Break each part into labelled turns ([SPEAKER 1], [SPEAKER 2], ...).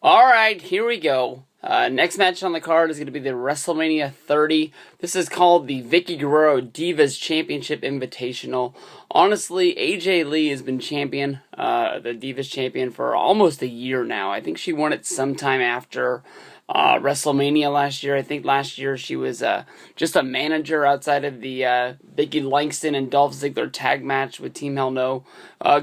[SPEAKER 1] Alright, here we go. Next match on the card is going to be the Wrestlemania 30. This is called the Vickie Guerrero Divas Championship Invitational. Honestly, AJ Lee has been champion, the Divas champion, for almost a year now. I think she won it sometime after Wrestlemania last year. I think last year she was just a manager outside of the Vickie Langston and Dolph Ziggler tag match with Team Hell No,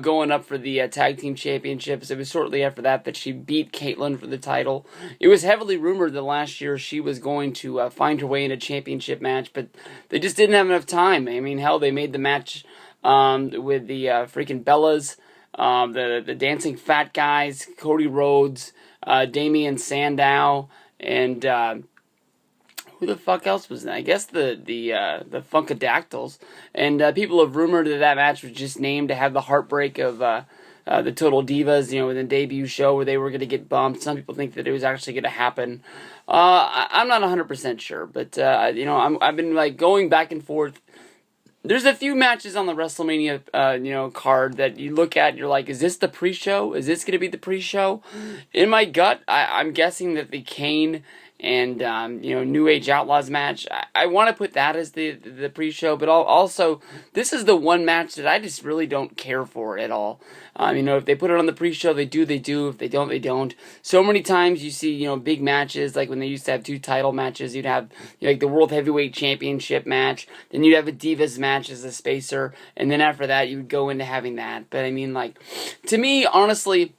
[SPEAKER 1] going up for the tag team championships. It was shortly after that she beat Caitlyn for the title. It was heavily rumored that last year she was going to find her way in a championship match, but they just didn't have enough time. I mean, hell, they made the match with the freaking Bellas, the dancing fat guys, Cody Rhodes, Damian Sandow, and who the fuck else was that? I guess the Funkadactyls. And people have rumored that match was just named to have the heartbreak of the Total Divas, in the debut show where they were going to get bumped. Some people think that it was actually going to happen. I'm not 100% sure, but I've been going back and forth. There's a few matches on the WrestleMania, card that you look at and you're like, is this the pre-show? Is this going to be the pre-show? In my gut, I'm guessing that the Kane and, New Age Outlaws match, I want to put that as the pre-show, but also, this is the one match that I just really don't care for at all. If they put it on the pre-show, they do. If they don't, they don't. So many times you see, big matches, like when they used to have 2 title matches, you'd have, like the World Heavyweight Championship match, then you'd have a Divas match as a spacer, and then after that, you would go into having that. But to me, honestly,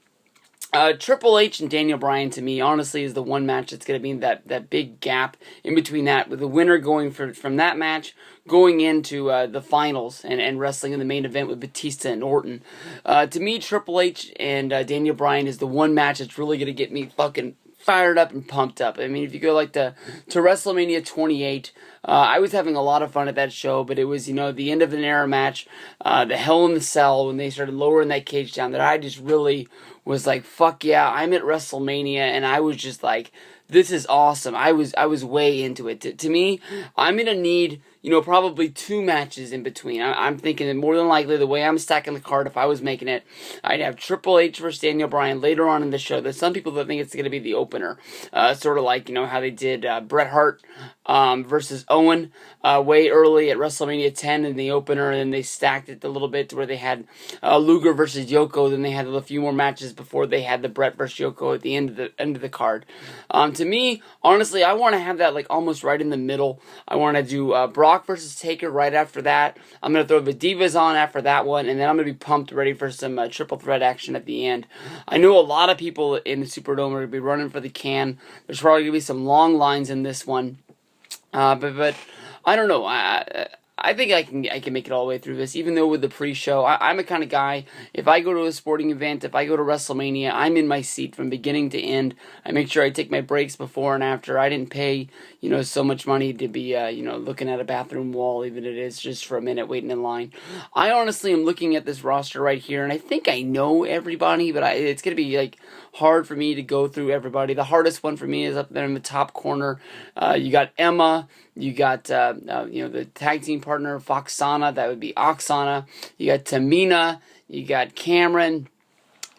[SPEAKER 1] Triple H and Daniel Bryan, to me, honestly, is the one match that's going to be that big gap in between that, with the winner going from that match, going into the finals and wrestling in the main event with Batista and Orton. To me, Triple H and Daniel Bryan is the one match that's really going to get me fucking fired up and pumped up. If you go to WrestleMania 28, I was having a lot of fun at that show, but it was, the end of an era match, the Hell in the Cell, when they started lowering that cage down, that I just really was like, fuck yeah, I'm at WrestleMania, and I was just like, this is awesome. I was way into it. To me, I'm going to need, probably 2 matches in between. I'm thinking that more than likely, the way I'm stacking the card, if I was making it, I'd have Triple H versus Daniel Bryan later on in the show. There's some people that think it's going to be the opener. Sort of like, how they did Bret Hart versus Owen way early at WrestleMania 10 in the opener, and then they stacked it a little bit to where they had Luger versus Yoko. Then they had a few more matches before they had the Bret versus Yoko at the end of the card. To me, honestly, I want to have that almost right in the middle. I want to do Brock versus Taker right after that. I'm going to throw the Divas on after that one, and then I'm going to be pumped, ready for some triple threat action at the end. I know a lot of people in the Superdome are going to be running for the can. There's probably going to be some long lines in this one. But I don't know. I think I can make it all the way through this, even though with the pre-show, I'm a kind of guy, if I go to a sporting event, if I go to WrestleMania, I'm in my seat from beginning to end. I make sure I take my breaks before and after. I didn't pay, so much money to be, looking at a bathroom wall, even if it is just for a minute waiting in line. I honestly am looking at this roster right here, and I think I know everybody, but it's going to be, hard for me to go through everybody. The hardest one for me is up there in the top corner. You got Emma. You got, the tag team partner, Foxana. That would be Oksana. You got Tamina. You got Cameron,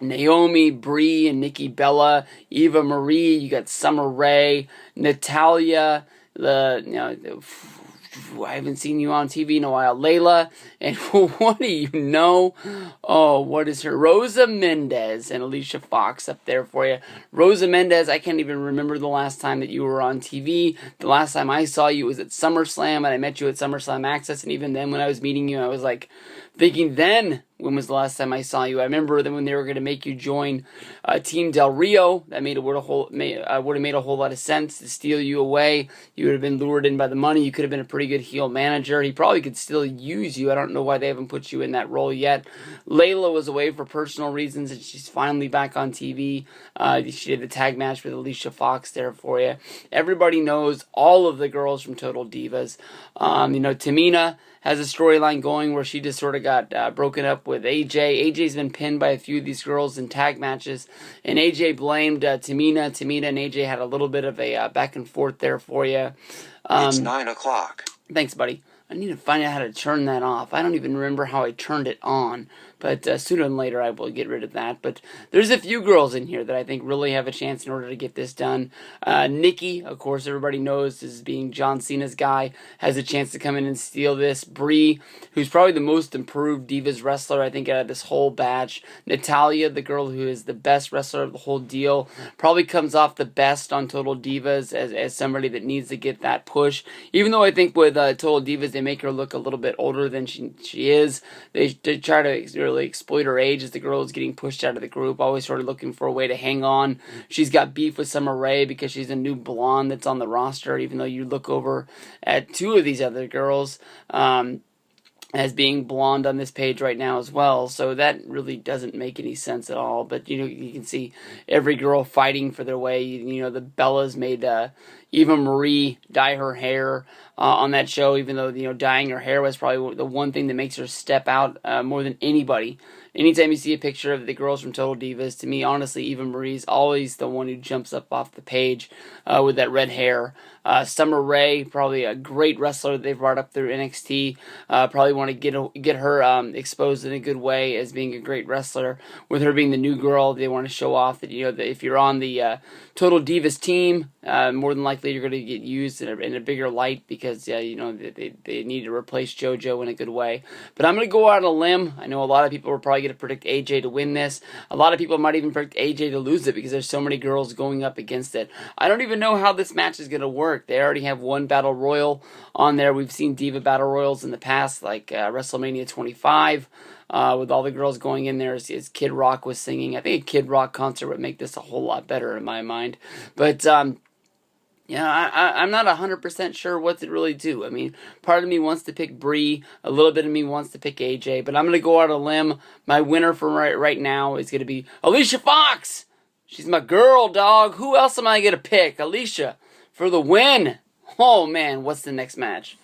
[SPEAKER 1] Naomi, Brie, and Nikki Bella. Eva Marie. You got Summer Rae. Natalia. I haven't seen you on TV in a while. Layla, and what do you know? Oh, what is her? Rosa Mendez and Alicia Fox up there for you. Rosa Mendez, I can't even remember the last time that you were on TV. The last time I saw you was at SummerSlam, and I met you at SummerSlam Access, and even then when I was meeting you, I was thinking then, when was the last time I saw you? I remember that when they were going to make you join Team Del Rio, that would have made a whole lot of sense to steal you away. You would have been lured in by the money. You could have been a pretty good heel manager. He probably could still use you. I don't know why they haven't put you in that role yet. Layla was away for personal reasons, and she's finally back on TV. She did the tag match with Alicia Fox there for you. Everybody knows all of the girls from Total Divas. Tamina has a storyline going where she just sort of got broken up with AJ. AJ's been pinned by a few of these girls in tag matches, and AJ blamed Tamina. Tamina and AJ had a little bit of a back and forth there for you.
[SPEAKER 2] It's 9 o'clock.
[SPEAKER 1] Thanks, buddy. I need to find out how to turn that off. I don't even remember how I turned it on. but sooner than later I will get rid of that. But there's a few girls in here that I think really have a chance in order to get this done. Nikki, of course, everybody knows as being John Cena's guy, has a chance to come in and steal this. Brie, who's probably the most improved Divas wrestler, I think, out of this whole batch. Natalia, the girl who is the best wrestler of the whole deal, probably comes off the best on Total Divas as somebody that needs to get that push. Even though I think with Total Divas, they make her look a little bit older than she is. They try to really exploit her age as the girl is getting pushed out of the group, always sort of looking for a way to hang on. She's got beef with Summer Rae because she's a new blonde that's on the roster, even though you look over at two of these other girls as being blonde on this page right now as well, so that really doesn't make any sense at all. But you can see every girl fighting for their way. The Bellas made Eva Marie dye her hair on that show, even though dyeing her hair was probably the one thing that makes her step out more than anybody. Anytime you see a picture of the girls from Total Divas, to me, honestly, Eva Marie's always the one who jumps up off the page with that red hair. Summer Rae, probably a great wrestler that they've brought up through NXT. Probably want to get her exposed in a good way as being a great wrestler. With her being the new girl, they want to show off that that if you're on the Total Divas team, more than likely you're going to get used in a bigger light because they need to replace JoJo in a good way. But I'm going to go out on a limb. I know a lot of people are probably going to predict AJ to win this. A lot of people might even predict AJ to lose it because there's so many girls going up against it. I don't even know how this match is going to work. They already have one Battle Royal on there. We've seen Diva Battle Royals in the past, like WrestleMania 25, with all the girls going in there as Kid Rock was singing. I think a Kid Rock concert would make this a whole lot better in my mind. But I'm not 100% sure what to really do. I mean, part of me wants to pick Brie, a little bit of me wants to pick AJ, but I'm going to go out on a limb. My winner for right now is going to be Alicia Fox. She's my girl, dog. Who else am I going to pick? Alicia for the win. Oh, man, what's the next match?